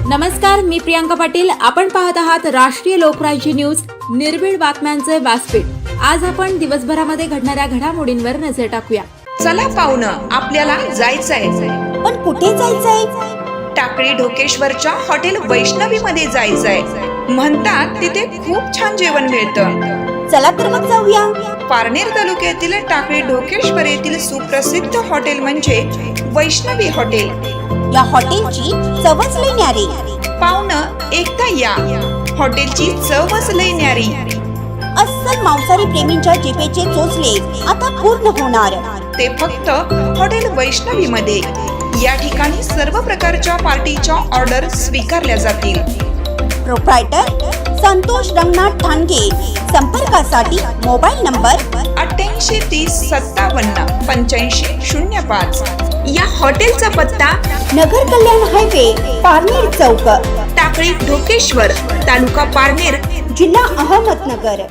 नमस्कार, मी प्रियांका पाटील. आपण पाहत आहात राष्ट्रीय लोकराज्य न्यूज, निर्भीड बातम्यांचे व्यासपीठ. आज आपण दिवसभरामध्ये घडणाऱ्या घडामोडींवर नजर टाकूया. चला पाहुणं, आपल्याला जायचंय. पण कुठे जायचंय? टाकळी ढोकेश्वरच्या हॉटेल वैष्णवी मध्ये जायचंय. म्हणतात तिथे खूप छान जेवण मिळतं. चला तर मग जाऊया. पारनेर तालुक्यातील टाकळी ढोकेश्वर येथील सुप्रसिद्ध हॉटेल म्हणजे वैष्णवी हॉटेल. या हॉटेलची चवच लई न्यारी. पाहुणं, एकदा या. हॉटेलची चवच लई न्यारी. अस्सल मांसाहारी प्रेमींच्या जिभेचे चोचले आता पूर्ण होणार. ते फक्त हॉटेल वैष्णवी मध्ये. या ठिकाणी सर्व प्रकारच्या पार्टीच्या ऑर्डर स्वीकारल्या जातील. प्रोप्रायटर संतोष रंगनाथ ठाणगे. संपर्कासाठी मोबाईल नंबर 8830578505. या हॉटेलचा पत्ता नगर कल्याण हायवे, पारनेर चौक, टाकळी ढोकेश्वर, तालुका पारनेर, जिल्हा अहमदनगर.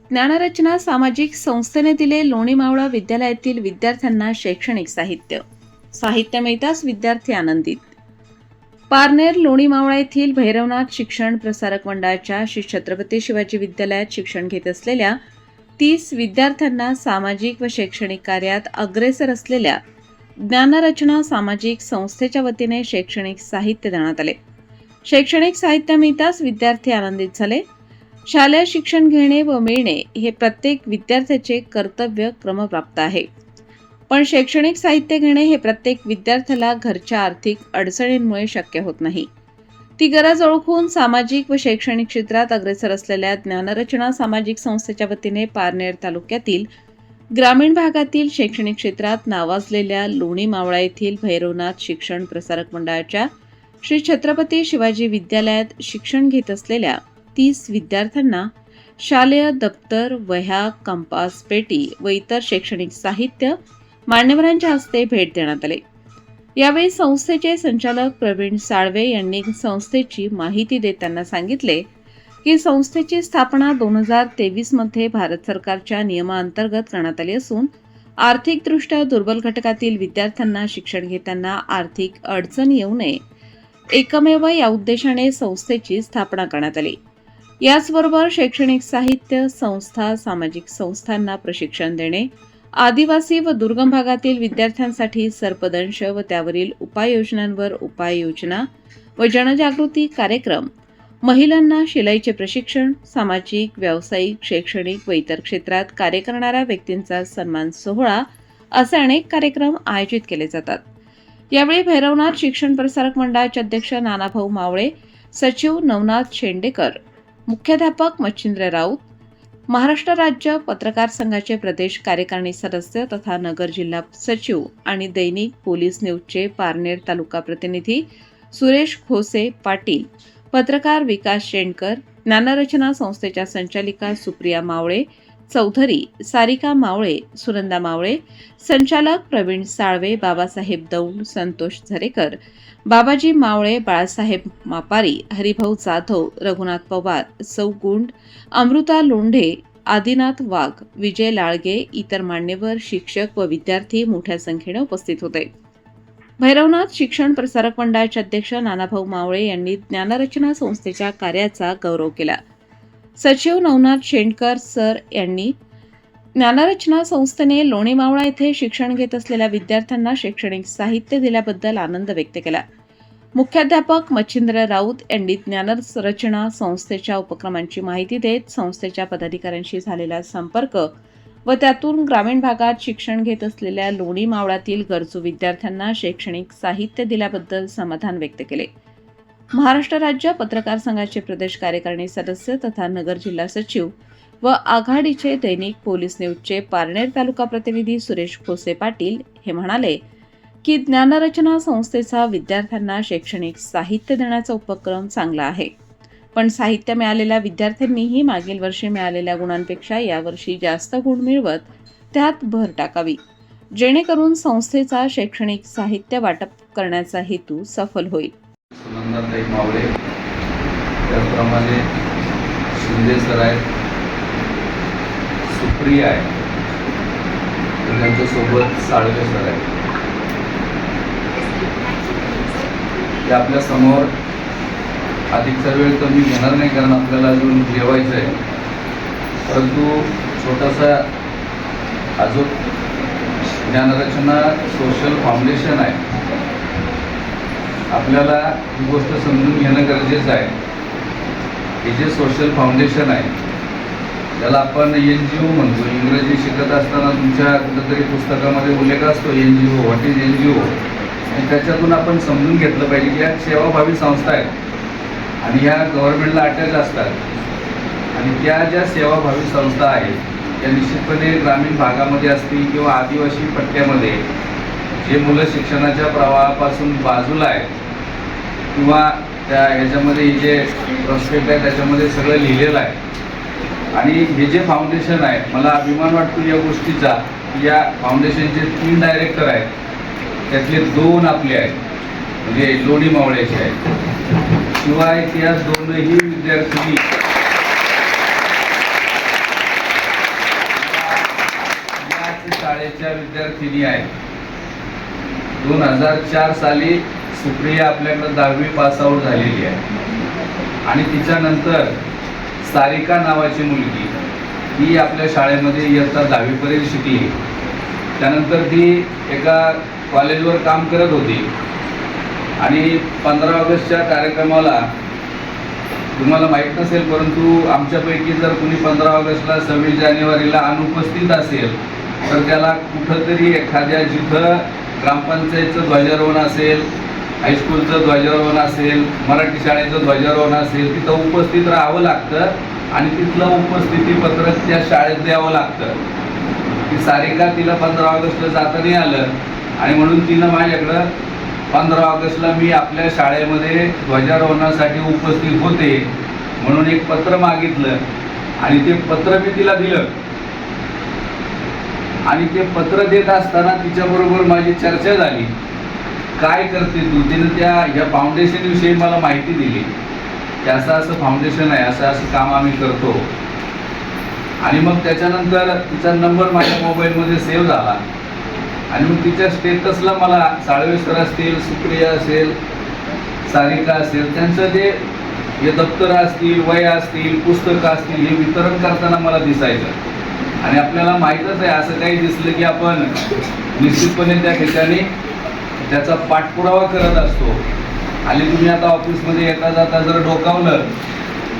ज्ञानरचना सामाजिक संस्थेने दिले लोणी मावळा विद्यालयातील विद्यार्थ्यांना शैक्षणिक साहित्य. साहित्य मिळताच विद्यार्थी आनंदित. पारनेर लोणी मावळा येथील भैरवनाथ शिक्षण प्रसारक मंडळाच्या श्री छत्रपती शिवाजी विद्यालयात शिक्षण घेत असलेल्या 30 विद्यार्थ्यांना सामाजिक व शैक्षणिक कार्यात अग्रेसर असलेल्या ज्ञानरचना सामाजिक संस्थेच्या वतीने शैक्षणिक साहित्य देण्यात आले. शैक्षणिक साहित्य मिळताच विद्यार्थी आनंदित झाले. शालेय शिक्षण घेणे व मिळणे हे प्रत्येक विद्यार्थ्याचे कर्तव्य क्रमप्राप्त आहे, पण शैक्षणिक साहित्य घेणे हे प्रत्येक विद्यार्थ्याला घरच्या आर्थिक अडचणींमुळे शक्य होत नाही. ती गरज ओळखून सामाजिक व शैक्षणिक क्षेत्रात अग्रेसर असलेल्या ज्ञानरचना सामाजिक संस्थेच्या वतीने पारनेर तालुक्यातील ग्रामीण भागातील शैक्षणिक क्षेत्रात नावाजलेल्या लोणी मावळा येथील भैरवनाथ शिक्षण प्रसारक मंडळाच्या श्री छत्रपती शिवाजी विद्यालयात शिक्षण घेत असलेल्या 30 विद्यार्थ्यांना शालेय दप्तर, वह्या, कंपास, पेटी व इतर शैक्षणिक साहित्य मान्यवरांच्या हस्ते भेट देण्यात आले. यावेळी संस्थेचे संचालक प्रवीण साळवे यांनी संस्थेची माहिती देताना सांगितले की संस्थेची स्थापना 2023 मध्ये भारत सरकारच्या नियमांतर्गत करण्यात आली असून आर्थिकदृष्ट्या दुर्बल घटकातील विद्यार्थ्यांना शिक्षण घेताना आर्थिक अडचण येऊ नये एकमेव या उद्देशाने संस्थेची स्थापना करण्यात आली. याचबरोबर शैक्षणिक साहित्य, संस्था, सामाजिक संस्थांना प्रशिक्षण देणे, आदिवासी व दुर्गम भागातील विद्यार्थ्यांसाठी सर्पदंश व त्यावरील उपाययोजनांवर उपाययोजना व जनजागृती कार्यक्रम, महिलांना शिलाईचे प्रशिक्षण, सामाजिक, व्यावसायिक, शैक्षणिक व इतर क्षेत्रात कार्य करणाऱ्या व्यक्तींचा सन्मान सोहळा असे अनेक कार्यक्रम आयोजित केले जातात. यावेळी भैरवनाथ शिक्षण प्रसारक मंडळाचे अध्यक्ष नानाभाऊ मावळे, सचिव नवनाथ शेंडेकर, मुख्याध्यापक मच्छिंद्र राऊत, महाराष्ट्र राज्य पत्रकार संघाचे प्रदेश कार्यकारिणी सदस्य तथा नगर जिल्हा सचिव आणि दैनिक पोलीस न्यूजचे पारनेर तालुका प्रतिनिधी सुरेश खोसे पाटील, पत्रकार विकास शेंडकर, ज्ञानरचना संस्थेच्या संचालिका सुप्रिया मावळे चौधरी, सारिका मावळे, सुनंदा मावळे, संचालक प्रवीण साळवे, बाबासाहेब दौंड, संतोष झरेकर, बाबाजी मावळे, बाळासाहेब मापारी, हरिभाऊ जाधव, रघुनाथ पवार, सौ गुंड, अमृता लोंढे, आदिनाथ वाघ, विजय लाळगे, इतर मान्यवर, शिक्षक व विद्यार्थी मोठ्या संख्येने उपस्थित होते. भैरवनाथ शिक्षण प्रसारक मंडळाचे अध्यक्ष नानाभाऊ मावळे यांनी ज्ञानरचना संस्थेच्या कार्याचा गौरव केला. सचिव नवनाथ शेंडकर सर यांनी ज्ञानरचना संस्थेने लोणी मावळा येथे शिक्षण घेत असलेल्या विद्यार्थ्यांना शैक्षणिक साहित्य दिल्याबद्दल आनंद व्यक्त केला. मुख्याध्यापक मच्छिंद्र राऊत यांनी ज्ञानरचना संस्थेच्या उपक्रमांची माहिती देत संस्थेच्या पदाधिकाऱ्यांशी झालेला संपर्क व त्यातून ग्रामीण भागात शिक्षण घेत असलेल्या लोणी मावळातील गरजू विद्यार्थ्यांना शैक्षणिक साहित्य दिल्याबद्दल समाधान व्यक्त केले. महाराष्ट्र राज्य पत्रकार संघाचे प्रदेश कार्यकारिणी सदस्य तथा नगर जिल्हा सचिव व आघाडीचे दैनिक पोलीस न्यूजचे पारनेर तालुका प्रतिनिधी सुरेश खोसे पाटील हे म्हणाले की ज्ञानरचना संस्थेचा विद्यार्थ्यांना शैक्षणिक साहित्य देण्याचा उपक्रम चांगला आहे, पण साहित्य मिळालेल्या विद्यार्थ्यांनीही मागील वर्षी मिळालेल्या गुणांपेक्षा यावर्षी जास्त गुण मिळवत त्यात भर टाकावी, जेणेकरून संस्थेचा शैक्षणिक साहित्य वाटप करण्याचा हेतू सफल होईल. सुनंदाताई मावळे, त्याचप्रमाणे शिंदे सर आहेत, सुप्रिया आहे, त्यांच्यासोबत साळवे सर आहेत. ते आपल्या समोर अधिकचा वेळ तर मी घेणार नाही, कारण आपल्याला अजून जेवायचं आहे. परंतु छोटासा अजून ज्ञानरचना सोशल फाउंडेशन आहे. आपल्याला ही गोष्ट समजून घेणं गरजेचं आहे. हे जे सोशल फाउंडेशन आहे त्याला आपण NGO म्हणतो. इंग्रजी शिकत असताना तुमच्या कुठेतरी पुस्तकामध्ये उल्लेख असतो NGO, व्हॉट इज NGO. आणि त्याच्यातून आपण समजून घेतलं पाहिजे की या सेवाभावी संस्था आहेत आणि ह्या गव्हर्नमेंटला अटॅच असतात. आणि त्या ज्या सेवाभावी संस्था आहेत त्या निश्चितपणे ग्रामीण भागामध्ये असतील किंवा आदिवासी पट्ट्यामध्ये जे मुलं शिक्षणाच्या प्रवाहापासून बाजूला आहेत किंवा त्या ह्याच्यामध्ये हे जे प्रॉस्पेक्ट आहे त्याच्यामध्ये सगळं लिहिलेलं आहे. आणि हे जे फाउंडेशन आहे, मला अभिमान वाटतो या गोष्टीचा की या फाउंडेशनचे 3 डायरेक्टर आहेत, त्यातले 2 आपले आहेत, म्हणजे लोणी मावळ्याचे आहेत. शिवाय त्या 2ही विद्यार्थी याच शाळेच्या विद्यार्थिनी आहेत. 2004 साली सुप्रिया आपल्याकडे 10वी पास आउट झालेली आहे. आणि तिच्यानंतर सारिका नावाची मुलगी ही आपल्या शाळेमध्ये इयत्ता 10वी पर्यंत शिकली. त्यानंतर ती एका कॉलेजवर काम करत होती आणि 15 ऑगस्टच्या कार्यक्रमाला तुम्हाला माहीत नसेल, परंतु आमच्यापैकी जर कुणी 15 ऑगस्टला 26 जानेवारीला अनुपस्थित असेल तर त्याला कुठंतरी एखाद्या जिथं ग्रामपंचायतचं ध्वजारोहण असेल, हायस्कूलचं ध्वजारोहण असेल, मराठी शाळेचं ध्वजारोहण असेल, तिथं उपस्थित राहावं लागतं आणि तिथलं उपस्थिती पत्रक त्या शाळेत द्यावं लागतं. ती सारिका तिला 15 ऑगस्टला जाता नाही आलं आणि म्हणून तिनं माझ्याकडं 15 ऑगस्टला मी आपल्या शाळेमध्ये ध्वजारोहणासाठी उपस्थित होते म्हणून एक पत्र मागितलं आणि ते पत्र मी तिला दिलं. आणि ते पत्र देत असताना तिच्याबरोबर माझी चर्चा झाली. काय करते तू? तिनं ह्या फाउंडेशनविषयी मला माहिती दिली की असं फाउंडेशन आहे, असं काम आम्ही करतो. आणि मग त्याच्यानंतर तिचा नंबर माझ्या मोबाईलमध्ये सेव्ह झाला आणि मग तिच्या स्टेटसला मला साळवे सर असतील, सुप्रिया असेल, सारिका असेल, त्यांचं जे हे दप्तरं असतील, वह्या असतील, पुस्तकं असतील हे वितरण करताना मला दिसायचं. आणि आपल्याला माहीतच आहे, असं काही दिसलं की आपण निश्चितपणे त्या ठिकाणी त्याचा पाठपुरावा करत असतो. आणि तुम्ही आता ऑफिसमध्ये येता जाता जर डोकावलं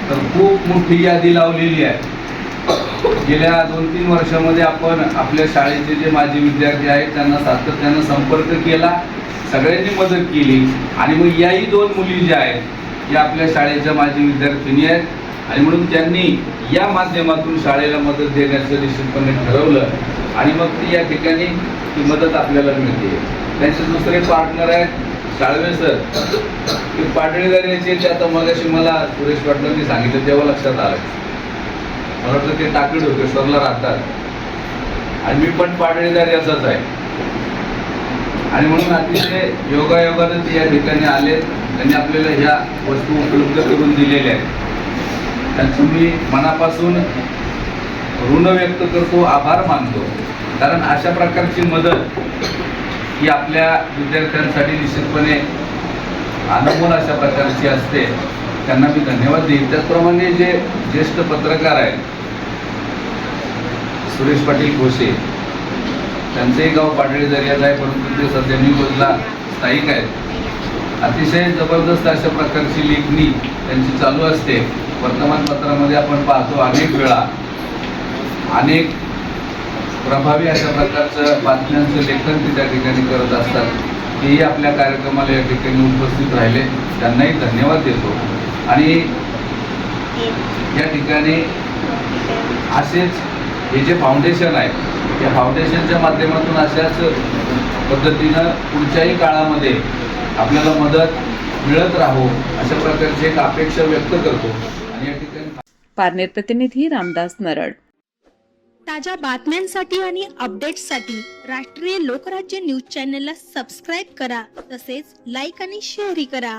तर खूप मोठी यादी लावलेली आहे. गेल्या 2-3 वर्षामध्ये आपण आपल्या शाळेचे जे माजी विद्यार्थी आहेत त्यांना सातत्यानं संपर्क केला, सगळ्यांनी मदत केली. आणि मग याही 2 मुली ज्या आहेत या आपल्या शाळेच्या माजी विद्यार्थिनी आहेत आणि म्हणून त्यांनी या माध्यमातून शाळेला मदत देण्याचं निश्चितपणे ठरवलं आणि मग ती या ठिकाणी ती मदत आपल्याला मिळते. त्यांचे दुसरे पार्टनर आहेत साळवे सर, ते पाटळीदाऱ्याचे. ते आता मगाशी मला सुरेश पाटलांनी सांगितलं तेव्हा लक्षात आलं. मला वाटतं ते टाकळी ढोकेश्वरला राहतात आणि मी पण पाटळीदाऱ्याचाच आहे. आणि म्हणून अतिशय योगायोगानं ते या ठिकाणी आले. त्यांनी आपल्याला ह्या वस्तू उपलब्ध करून दिलेल्या आहेत. त्यांचं मी मनापासून ऋण व्यक्त करतो, आभार मानतो. कारण अशा प्रकारची मदत ही आपल्या विद्यार्थ्यांसाठी निश्चितपणे अनमोल अशा प्रकारची असते. त्यांना मी धन्यवाद देईन. त्याचप्रमाणे जे ज्येष्ठ पत्रकार आहेत सुरेश पाटील घोषे, त्यांचंही गाव पाटळीदर्याचं आहे परंतु ते सध्या निवडला स्थायिक आहेत. अतिशय जबरदस्त अशा प्रकारची लेखणी त्यांची चालू असते. वर्तमानपत्रामध्ये आपण पाहतो अनेक वेळा अनेक प्रभावी अशा प्रकारचं बातम्यांचं लेखन ते त्या ठिकाणी करत असतात. तेही आपल्या कार्यक्रमाला या ठिकाणी उपस्थित राहिले, त्यांनाही धन्यवाद देतो. आणि या ठिकाणी असेच हे जे फाउंडेशन आहे या फाउंडेशनच्या माध्यमातून अशाच पद्धतीनं पुढच्याही काळामध्ये आपल्याला मदत मिळत राहो अशा प्रकारची एक अपेक्षा व्यक्त करतो. आणि या ठिकाणी पारनेर प्रतिनिधी रामदास नरड. ताज्या बातम्यांसाठी आणि अपडेट्ससाठी राष्ट्रीय लोकराज्य न्यूज चॅनलला सबस्क्राईब करा, तसेच लाईक आणि शेअरही करा.